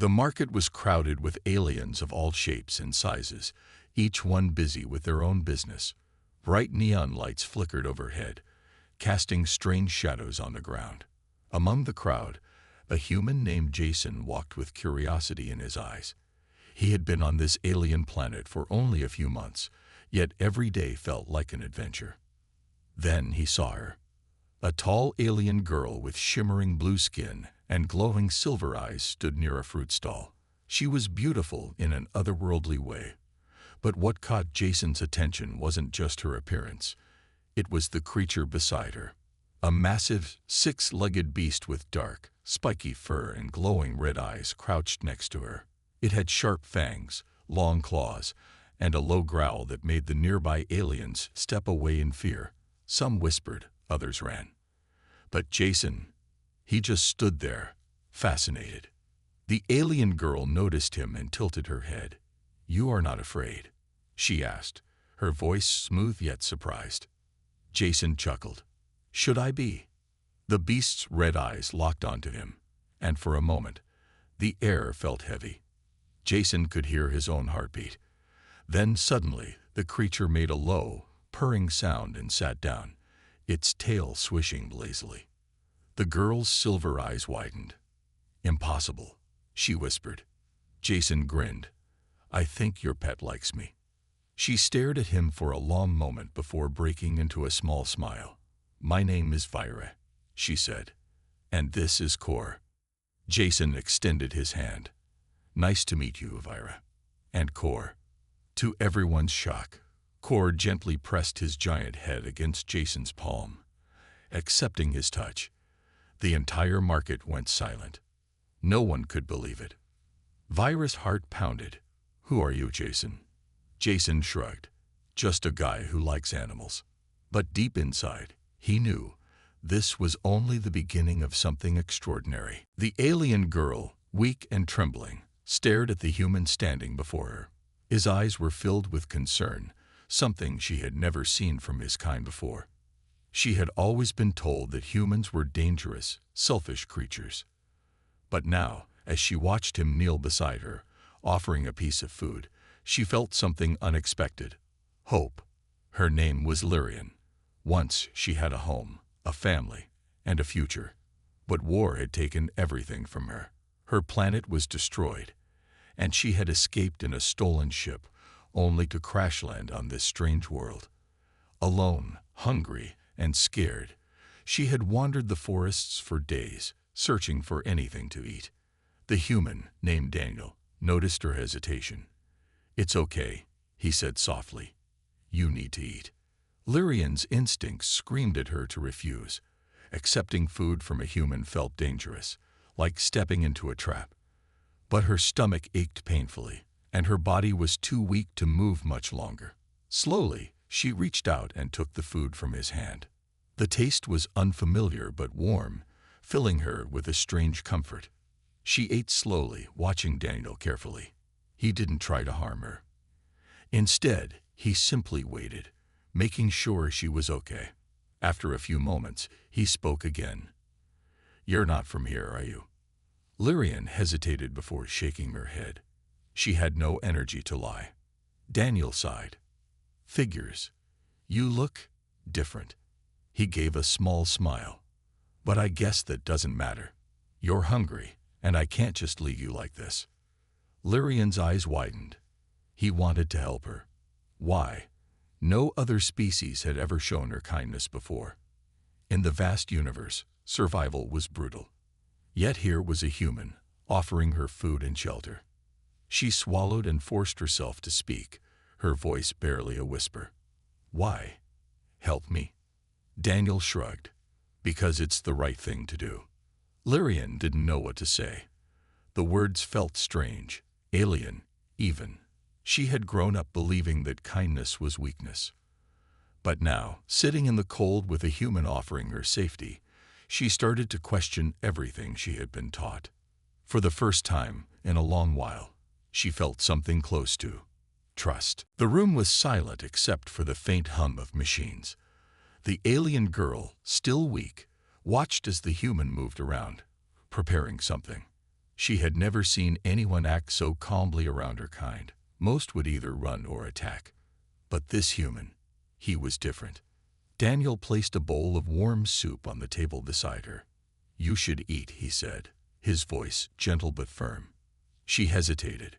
The market was crowded with aliens of all shapes and sizes, each one busy with their own business. Bright neon lights flickered overhead, casting strange shadows on the ground. Among the crowd, a human named Jason walked with curiosity in his eyes. He had been on this alien planet for only a few months, yet every day felt like an adventure. Then he saw her. A tall alien girl with shimmering blue skin and glowing silver eyes stood near a fruit stall. She was beautiful in an otherworldly way. But what caught Jason's attention wasn't just her appearance. It was the creature beside her. A massive, six-legged beast with dark, spiky fur and glowing red eyes crouched next to her. It had sharp fangs, long claws, and a low growl that made the nearby aliens step away in fear. Some whispered, others ran. But Jason, he just stood there, fascinated. The alien girl noticed him and tilted her head. "You are not afraid?" she asked, her voice smooth yet surprised. Jason chuckled. "Should I be?" The beast's red eyes locked onto him, and for a moment, the air felt heavy. Jason could hear his own heartbeat. Then suddenly, the creature made a low, purring sound and sat down, its tail swishing lazily. The girl's silver eyes widened. "Impossible," she whispered. Jason grinned. "I think your pet likes me." She stared at him for a long moment before breaking into a small smile. "My name is Vira," she said, "and this is Kor." Jason extended his hand. "Nice to meet you, Vira." And Kor. To everyone's shock, Kor gently pressed his giant head against Jason's palm. Accepting his touch, the entire market went silent. No one could believe it. Vira's heart pounded. "Who are you, Jason?" Jason shrugged. "Just a guy who likes animals." But deep inside, he knew this was only the beginning of something extraordinary. The alien girl, weak and trembling, stared at the human standing before her. His eyes were filled with concern, something she had never seen from his kind before. She had always been told that humans were dangerous, selfish creatures. But now, as she watched him kneel beside her, offering a piece of food, she felt something unexpected. Hope. Her name was Lyrian. Once she had a home, a family, and a future. But war had taken everything from her. Her planet was destroyed, and she had escaped in a stolen ship, only to crash land on this strange world. Alone, hungry, and scared, she had wandered the forests for days, searching for anything to eat. The human, named Daniel, noticed her hesitation. "It's okay," he said softly. "You need to eat." Lyrian's instincts screamed at her to refuse. Accepting food from a human felt dangerous, like stepping into a trap. But her stomach ached painfully, and her body was too weak to move much longer. Slowly, she reached out and took the food from his hand. The taste was unfamiliar but warm, filling her with a strange comfort. She ate slowly, watching Daniel carefully. He didn't try to harm her. Instead, he simply waited, making sure she was okay. After a few moments, he spoke again. "You're not from here, are you?" Lyrian hesitated before shaking her head. She had no energy to lie. Daniel sighed. "Figures. You look different." He gave a small smile. "But I guess that doesn't matter. You're hungry, and I can't just leave you like this." Lyrian's eyes widened. He wanted to help her. Why? No other species had ever shown her kindness before. In the vast universe, survival was brutal. Yet here was a human, offering her food and shelter. She swallowed and forced herself to speak, her voice barely a whisper. "Why? Help me?" Daniel shrugged. "Because it's the right thing to do." Lyrian didn't know what to say. The words felt strange, alien, even. She had grown up believing that kindness was weakness. But now, sitting in the cold with a human offering her safety, she started to question everything she had been taught. For the first time in a long while, she felt something close to trust. The room was silent except for the faint hum of machines. The alien girl, still weak, watched as the human moved around, preparing something. She had never seen anyone act so calmly around her kind. Most would either run or attack. But this human, he was different. Daniel placed a bowl of warm soup on the table beside her. "You should eat," he said, his voice gentle but firm. She hesitated.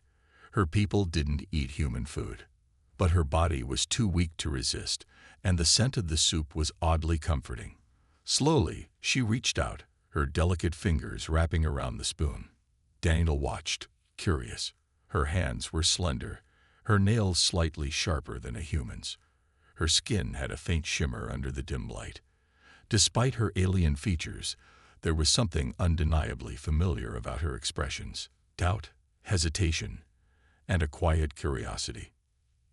Her people didn't eat human food. But her body was too weak to resist, and the scent of the soup was oddly comforting. Slowly, she reached out, her delicate fingers wrapping around the spoon. Daniel watched, curious. Her hands were slender, her nails slightly sharper than a human's. Her skin had a faint shimmer under the dim light. Despite her alien features, there was something undeniably familiar about her expressions: doubt, hesitation, and a quiet curiosity.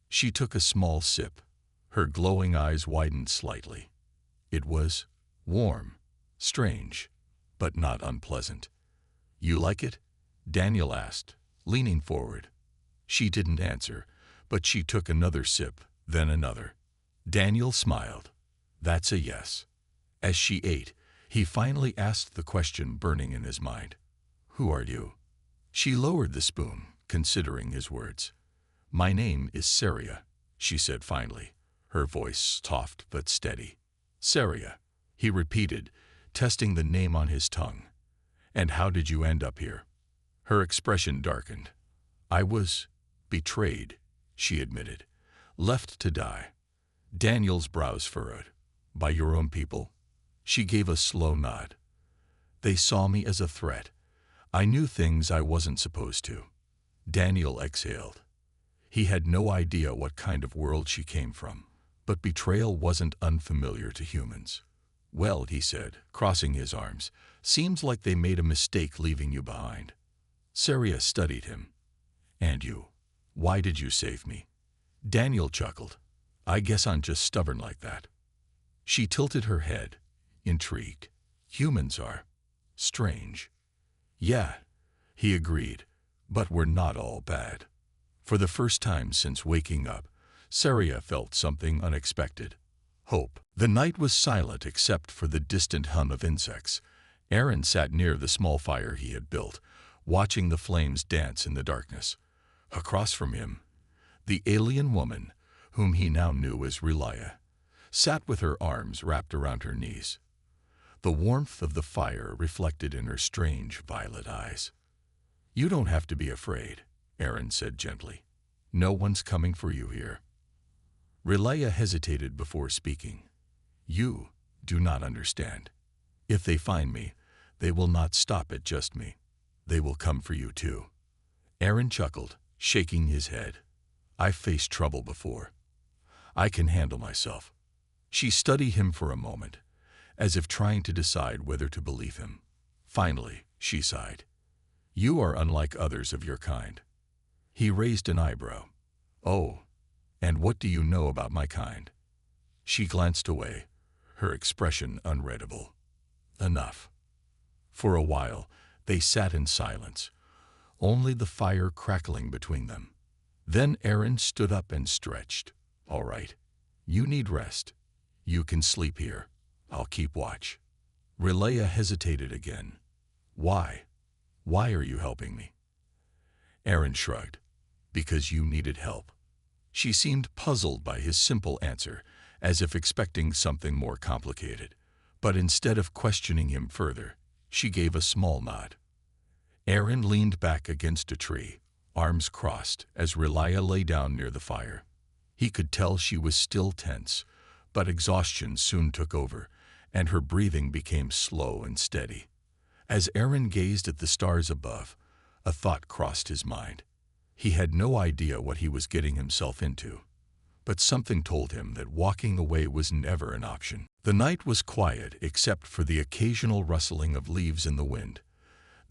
She took a small sip. Her glowing eyes widened slightly. It was warm, strange, but not unpleasant. "You like it?" Daniel asked, leaning forward. She didn't answer, but she took another sip, then another. Daniel smiled. "That's a yes." As she ate, he finally asked the question burning in his mind. "Who are you?" She lowered the spoon, considering his words. "My name is Saria," she said finally, her voice soft but steady. "Saria," he repeated, testing the name on his tongue. "And how did you end up here?" Her expression darkened. "I was betrayed," she admitted. "Left to die." Daniel's brows furrowed. "By your own people?" She gave a slow nod. "They saw me as a threat. I knew things I wasn't supposed to." Daniel exhaled. He had no idea what kind of world she came from, but betrayal wasn't unfamiliar to humans. "Well," he said, crossing his arms, "seems like they made a mistake leaving you behind." Saria studied him. "And you? Why did you save me?" Daniel chuckled. "I guess I'm just stubborn like that." She tilted her head, intrigued. "Humans are strange." "Yeah," he agreed, "but we're not all bad." For the first time since waking up, Saria felt something unexpected: hope. The night was silent except for the distant hum of insects. Aaron sat near the small fire he had built, watching the flames dance in the darkness. Across from him, the alien woman, whom he now knew as Relia, sat with her arms wrapped around her knees. The warmth of the fire reflected in her strange violet eyes. "You don't have to be afraid," Aaron said gently. "No one's coming for you here." Relia hesitated before speaking. "You do not understand. If they find me, they will not stop at just me. They will come for you too." Aaron chuckled, shaking his head. "I've faced trouble before. I can handle myself." She studied him for a moment, as if trying to decide whether to believe him. Finally, she sighed. "You are unlike others of your kind." He raised an eyebrow. "Oh, and what do you know about my kind?" She glanced away, her expression unreadable. "Enough." For a while, they sat in silence, only the fire crackling between them. Then Aaron stood up and stretched. "All right. You need rest. You can sleep here. I'll keep watch." Relia hesitated again. "Why? Why are you helping me?" Aaron shrugged. "Because you needed help." She seemed puzzled by his simple answer, as if expecting something more complicated. But instead of questioning him further, she gave a small nod. Aaron leaned back against a tree, arms crossed, as Relia lay down near the fire. He could tell she was still tense, but exhaustion soon took over, and her breathing became slow and steady. As Aaron gazed at the stars above, a thought crossed his mind. He had no idea what he was getting himself into, but something told him that walking away was never an option. The night was quiet except for the occasional rustling of leaves in the wind.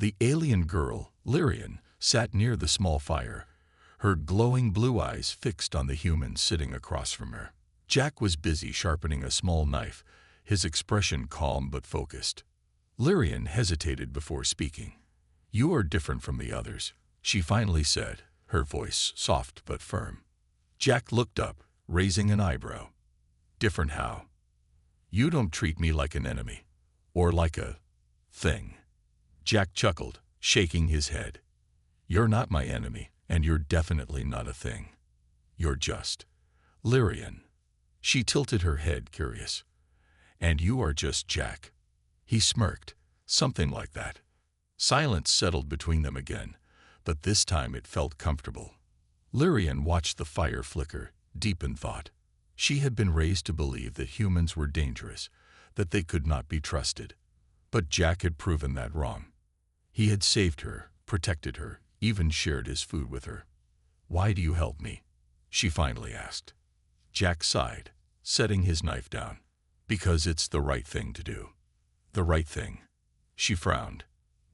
The alien girl, Lyrian, sat near the small fire, her glowing blue eyes fixed on the human sitting across from her. Jack was busy sharpening a small knife, his expression calm but focused. Lyrian hesitated before speaking. "You are different from the others," she finally said, her voice soft but firm. Jack looked up, raising an eyebrow. "Different how?" "You don't treat me like an enemy, or like a thing." Jack chuckled. shaking his head. You're not my enemy, and you're definitely not a thing. You're just Lyrian. She tilted her head, curious. And you are just Jack. He smirked, something like that. Silence settled between them again, but this time it felt comfortable. Lyrian watched the fire flicker, deep in thought. She had been raised to believe that humans were dangerous, that they could not be trusted. But Jack had proven that wrong. He had saved her, protected her, even shared his food with her. Why do you help me? She finally asked. Jack sighed, setting his knife down. Because it's the right thing to do. The right thing. She frowned.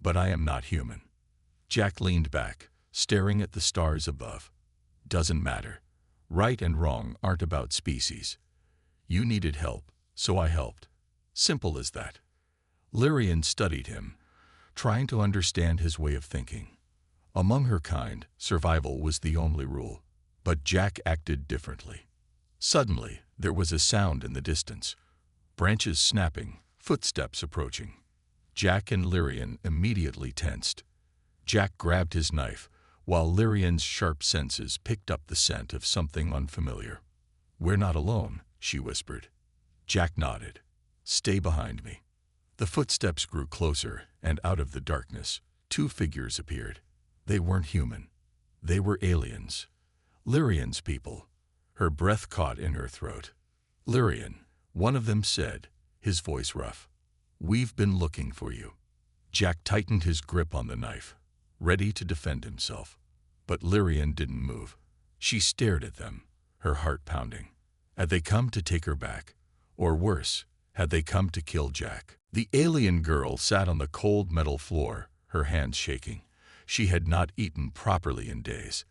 But I am not human. Jack leaned back, staring at the stars above. Doesn't matter. Right and wrong aren't about species. You needed help, so I helped. Simple as that. Lyrian studied him, trying to understand his way of thinking. Among her kind, survival was the only rule. But Jack acted differently. Suddenly, there was a sound in the distance. Branches snapping, footsteps approaching. Jack and Lyrian immediately tensed. Jack grabbed his knife, while Lyrian's sharp senses picked up the scent of something unfamiliar. We're not alone, she whispered. Jack nodded. Stay behind me. The footsteps grew closer, and out of the darkness, two figures appeared. They weren't human. They were aliens. Lyrian's people. Her breath caught in her throat. Lyrian, one of them said, his voice rough. We've been looking for you. Jack tightened his grip on the knife, ready to defend himself. But Lyrian didn't move. She stared at them, her heart pounding. Had they come to take her back? Or worse, had they come to kill Jack? The alien girl sat on the cold metal floor, her hands shaking. She had not eaten properly in days.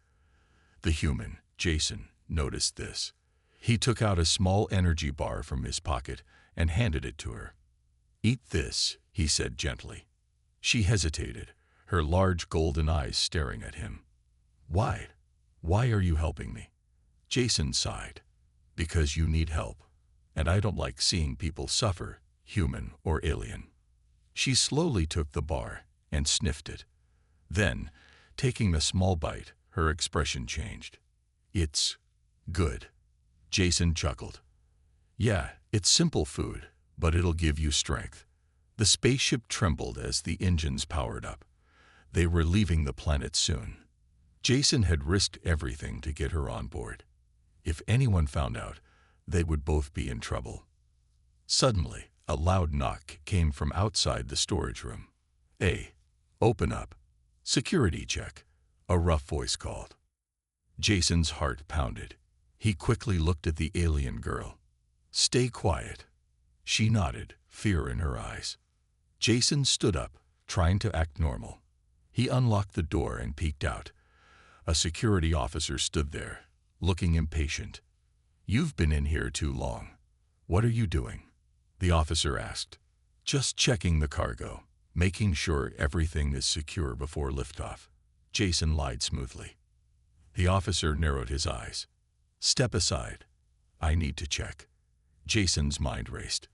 The human, Jason, noticed this. He took out a small energy bar from his pocket and handed it to her. Eat this, he said gently. She hesitated, her large golden eyes staring at him. Why? Why are you helping me? Jason sighed. Because you need help, and I don't like seeing people suffer, human or alien. She slowly took the bar and sniffed it. Then, taking a small bite, her expression changed. It's good. Jason chuckled. Yeah, it's simple food, but it'll give you strength. The spaceship trembled as the engines powered up. They were leaving the planet soon. Jason had risked everything to get her on board. If anyone found out, they would both be in trouble. Suddenly, a loud knock came from outside the storage room. Hey, open up. Security check, a rough voice called. Jason's heart pounded. He quickly looked at the alien girl. Stay quiet. She nodded, fear in her eyes. Jason stood up, trying to act normal. He unlocked the door and peeked out. A security officer stood there, looking impatient. You've been in here too long. What are you doing? The officer asked. Just checking the cargo, making sure everything is secure before liftoff. Jason lied smoothly. The officer narrowed his eyes. Step aside. I need to check. Jason's mind raced.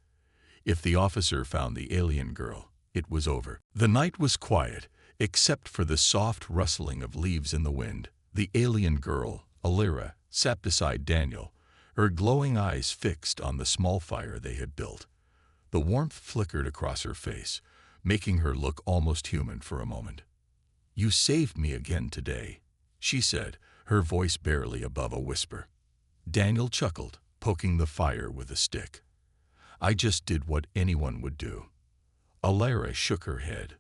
If the officer found the alien girl, it was over. The night was quiet, except for the soft rustling of leaves in the wind. The alien girl, Alyra, sat beside Daniel, her glowing eyes fixed on the small fire they had built. The warmth flickered across her face, making her look almost human for a moment. You saved me again today, she said, her voice barely above a whisper. Daniel chuckled, poking the fire with a stick. I just did what anyone would do. Alyra shook her head.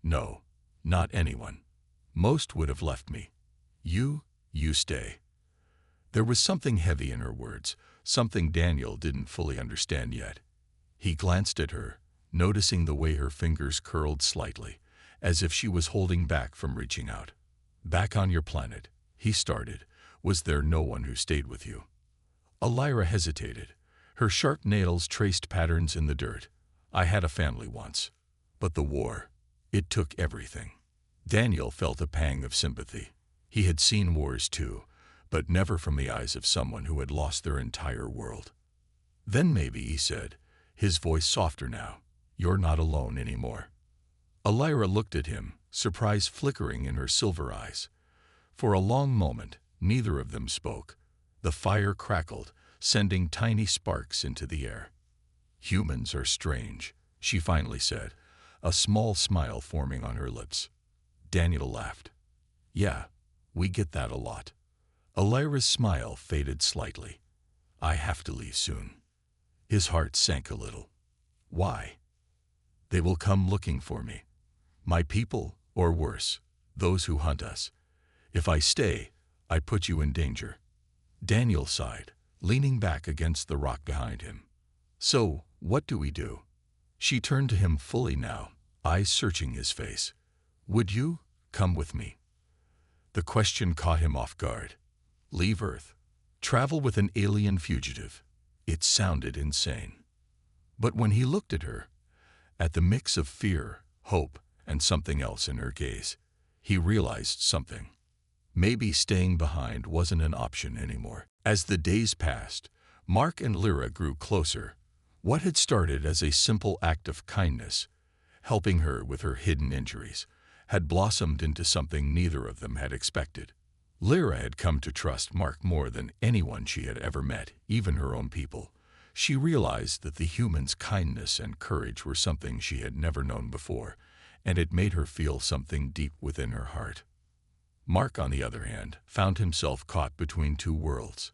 No, not anyone. Most would have left me. You stay. There was something heavy in her words, something Daniel didn't fully understand yet. He glanced at her, noticing the way her fingers curled slightly, as if she was holding back from reaching out. Back on your planet, he started. Was there no one who stayed with you? Alyra hesitated. Her sharp nails traced patterns in the dirt. I had a family once. But the war, it took everything. Daniel felt a pang of sympathy. He had seen wars too, but never from the eyes of someone who had lost their entire world. Then maybe, he said, his voice softer now, you're not alone anymore. Alyra looked at him, surprise flickering in her silver eyes. For a long moment, neither of them spoke. The fire crackled, sending tiny sparks into the air. "Humans are strange," she finally said, a small smile forming on her lips. Daniel laughed. "Yeah, we get that a lot." Elira's smile faded slightly. "I have to leave soon." His heart sank a little. "Why?" "They will come looking for me. My people, or worse, those who hunt us. If I stay, I put you in danger." Daniel sighed, leaning back against the rock behind him. "So, what do we do?" She turned to him fully now, eyes searching his face. "Would you come with me?" The question caught him off guard. Leave Earth? Travel with an alien fugitive? It sounded insane. But when he looked at her, at the mix of fear, hope, and something else in her gaze, he realized something. Maybe staying behind wasn't an option anymore. As the days passed, Mark and Lyra grew closer. What had started as a simple act of kindness, helping her with her hidden injuries, had blossomed into something neither of them had expected. Lyra had come to trust Mark more than anyone she had ever met, even her own people. She realized that the human's kindness and courage were something she had never known before, and it made her feel something deep within her heart. Mark, on the other hand, found himself caught between two worlds.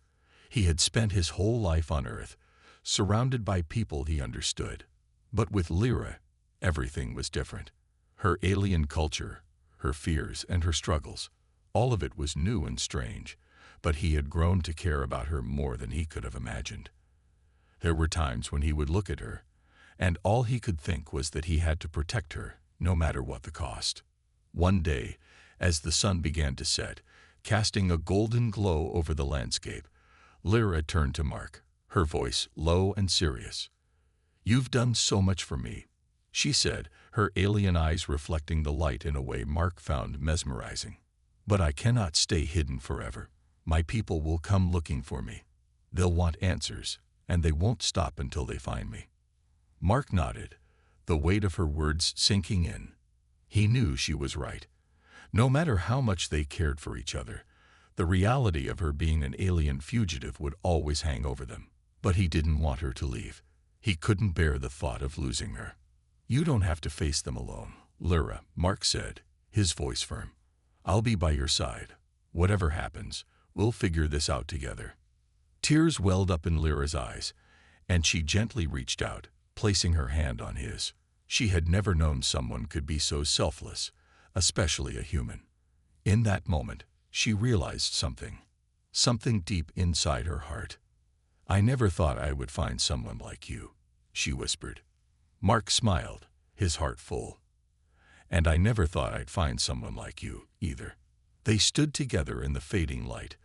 He had spent his whole life on Earth, surrounded by people he understood. But with Lyra, everything was different. Her alien culture, her fears and her struggles, all of it was new and strange, but he had grown to care about her more than he could have imagined. There were times when he would look at her, and all he could think was that he had to protect her, no matter what the cost. One day, as the sun began to set, casting a golden glow over the landscape, Lyra turned to Mark, her voice low and serious. "You've done so much for me," she said, her alien eyes reflecting the light in a way Mark found mesmerizing. "But I cannot stay hidden forever. My people will come looking for me. They'll want answers, and they won't stop until they find me." Mark nodded, the weight of her words sinking in. He knew she was right. No matter how much they cared for each other, the reality of her being an alien fugitive would always hang over them. But he didn't want her to leave. He couldn't bear the thought of losing her. "You don't have to face them alone, Lyra," Mark said, his voice firm. "I'll be by your side. Whatever happens, we'll figure this out together." Tears welled up in Lyra's eyes, and she gently reached out, placing her hand on his. She had never known someone could be so selfless, especially a human. In that moment, she realized something deep inside her heart. "I never thought I would find someone like you," she whispered. Mark smiled, his heart full. "And I never thought I'd find someone like you, either." They stood together in the fading light,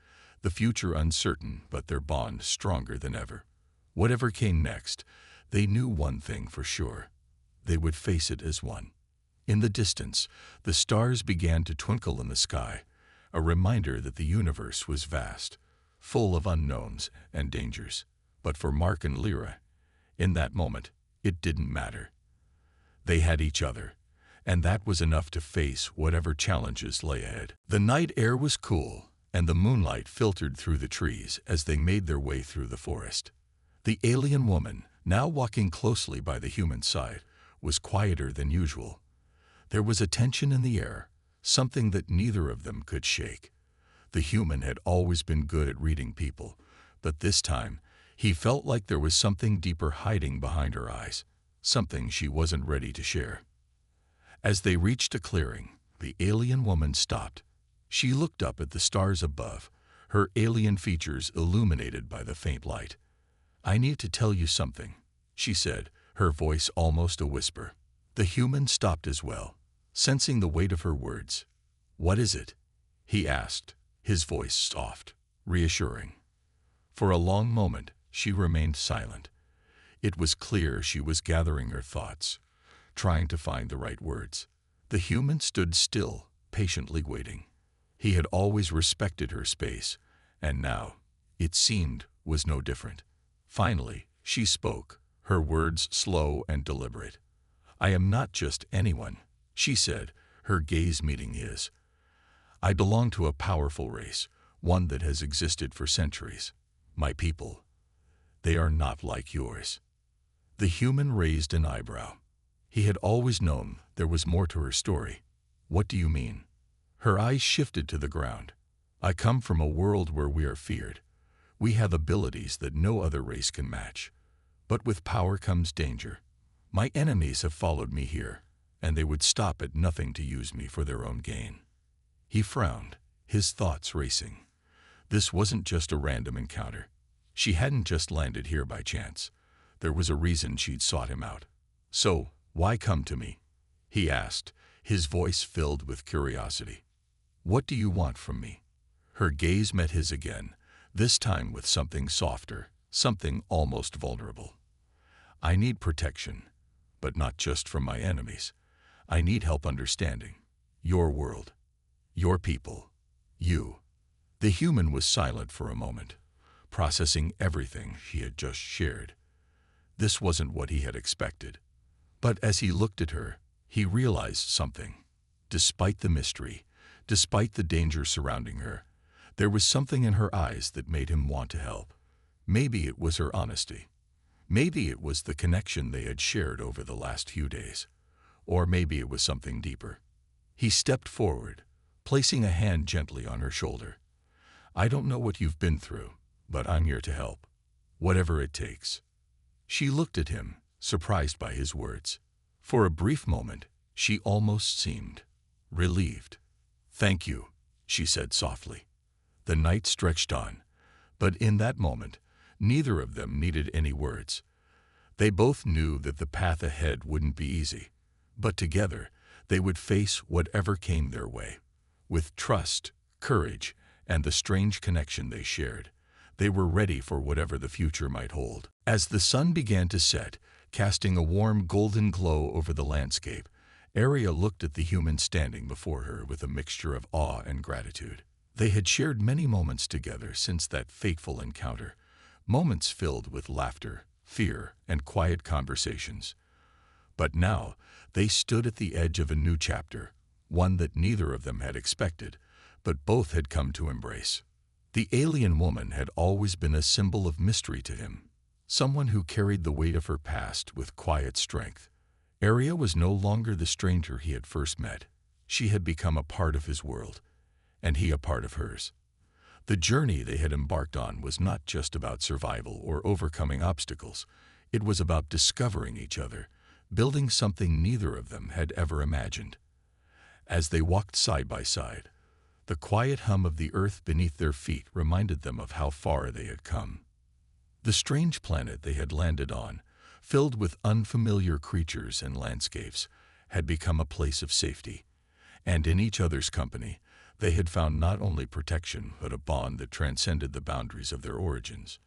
the future uncertain but their bond stronger than ever. Whatever came next, they knew one thing for sure. They would face it as one. In the distance, the stars began to twinkle in the sky, a reminder that the universe was vast, full of unknowns and dangers. But for Mark and Lyra, in that moment, it didn't matter. They had each other, and that was enough to face whatever challenges lay ahead. The night air was cool, and the moonlight filtered through the trees as they made their way through the forest. The alien woman, now walking closely by the human side, was quieter than usual. There was a tension in the air, something that neither of them could shake. The human had always been good at reading people, but this time, he felt like there was something deeper hiding behind her eyes, something she wasn't ready to share. As they reached a clearing, the alien woman stopped. She looked up at the stars above, her alien features illuminated by the faint light. "I need to tell you something," she said, her voice almost a whisper. The human stopped as well, sensing the weight of her words. "What is it?" he asked, his voice soft, reassuring. For a long moment, she remained silent. It was clear she was gathering her thoughts, trying to find the right words. The human stood still, patiently waiting. He had always respected her space, and now, it seemed, was no different. Finally, she spoke, her words slow and deliberate. "I am not just anyone," she said, her gaze meeting his. "I belong to a powerful race, one that has existed for centuries. My people, they are not like yours." The human raised an eyebrow. He had always known there was more to her story. "What do you mean?" Her eyes shifted to the ground. "I come from a world where we are feared. We have abilities that no other race can match. But with power comes danger. My enemies have followed me here, and they would stop at nothing to use me for their own gain." He frowned, his thoughts racing. This wasn't just a random encounter. She hadn't just landed here by chance. There was a reason she'd sought him out. "So, why come to me?" he asked, his voice filled with curiosity. "What do you want from me?" Her gaze met his again, this time with something softer, something almost vulnerable. "I need protection, but not just from my enemies. I need help understanding your world, your people, you." The human was silent for a moment, processing everything she had just shared. This wasn't what he had expected. But as he looked at her, he realized something. Despite the mystery, despite the danger surrounding her, there was something in her eyes that made him want to help. Maybe it was her honesty. Maybe it was the connection they had shared over the last few days. Or maybe it was something deeper. He stepped forward, placing a hand gently on her shoulder. "I don't know what you've been through, but I'm here to help. Whatever it takes." She looked at him, surprised by his words. For a brief moment, she almost seemed relieved. "Thank you," she said softly. The night stretched on, but in that moment, neither of them needed any words. They both knew that the path ahead wouldn't be easy, but together they would face whatever came their way. With trust, courage, and the strange connection they shared, they were ready for whatever the future might hold. As the sun began to set, casting a warm golden glow over the landscape, Arya looked at the human standing before her with a mixture of awe and gratitude. They had shared many moments together since that fateful encounter, moments filled with laughter, fear, and quiet conversations. But now they stood at the edge of a new chapter, one that neither of them had expected, but both had come to embrace. The alien woman had always been a symbol of mystery to him, someone who carried the weight of her past with quiet strength. Arya was no longer the stranger he had first met. She had become a part of his world, and he a part of hers. The journey they had embarked on was not just about survival or overcoming obstacles. It was about discovering each other, building something neither of them had ever imagined. As they walked side by side, the quiet hum of the earth beneath their feet reminded them of how far they had come. The strange planet they had landed on, filled with unfamiliar creatures and landscapes, had become a place of safety, and in each other's company, they had found not only protection but a bond that transcended the boundaries of their origins.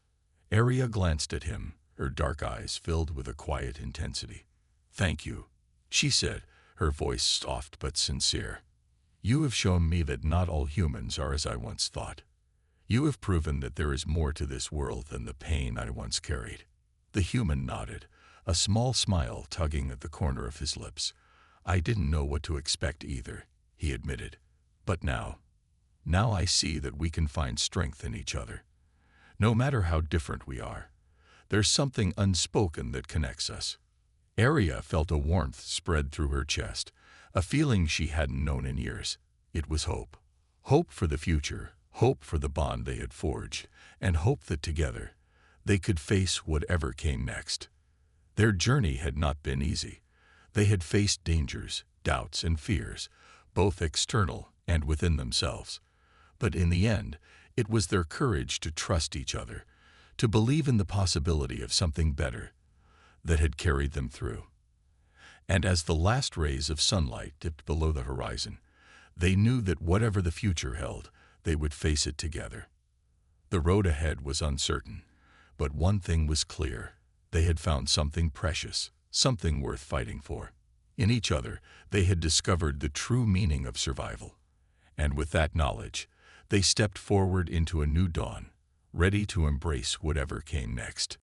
Arya glanced at him, her dark eyes filled with a quiet intensity. "Thank you," she said, her voice soft but sincere. "You have shown me that not all humans are as I once thought. You have proven that there is more to this world than the pain I once carried." The human nodded, a small smile tugging at the corner of his lips. "I didn't know what to expect either," he admitted. "But now I see that we can find strength in each other. No matter how different we are, there's something unspoken that connects us." Arya felt a warmth spread through her chest, a feeling she hadn't known in years. It was hope. Hope for the future, hope for the bond they had forged, and hope that together they could face whatever came next. Their journey had not been easy. They had faced dangers, doubts, and fears, both external and within themselves. But in the end, it was their courage to trust each other, to believe in the possibility of something better, that had carried them through. And as the last rays of sunlight dipped below the horizon, they knew that whatever the future held, they would face it together. The road ahead was uncertain, but one thing was clear. They had found something precious, something worth fighting for. In each other, they had discovered the true meaning of survival. And with that knowledge, they stepped forward into a new dawn, ready to embrace whatever came next.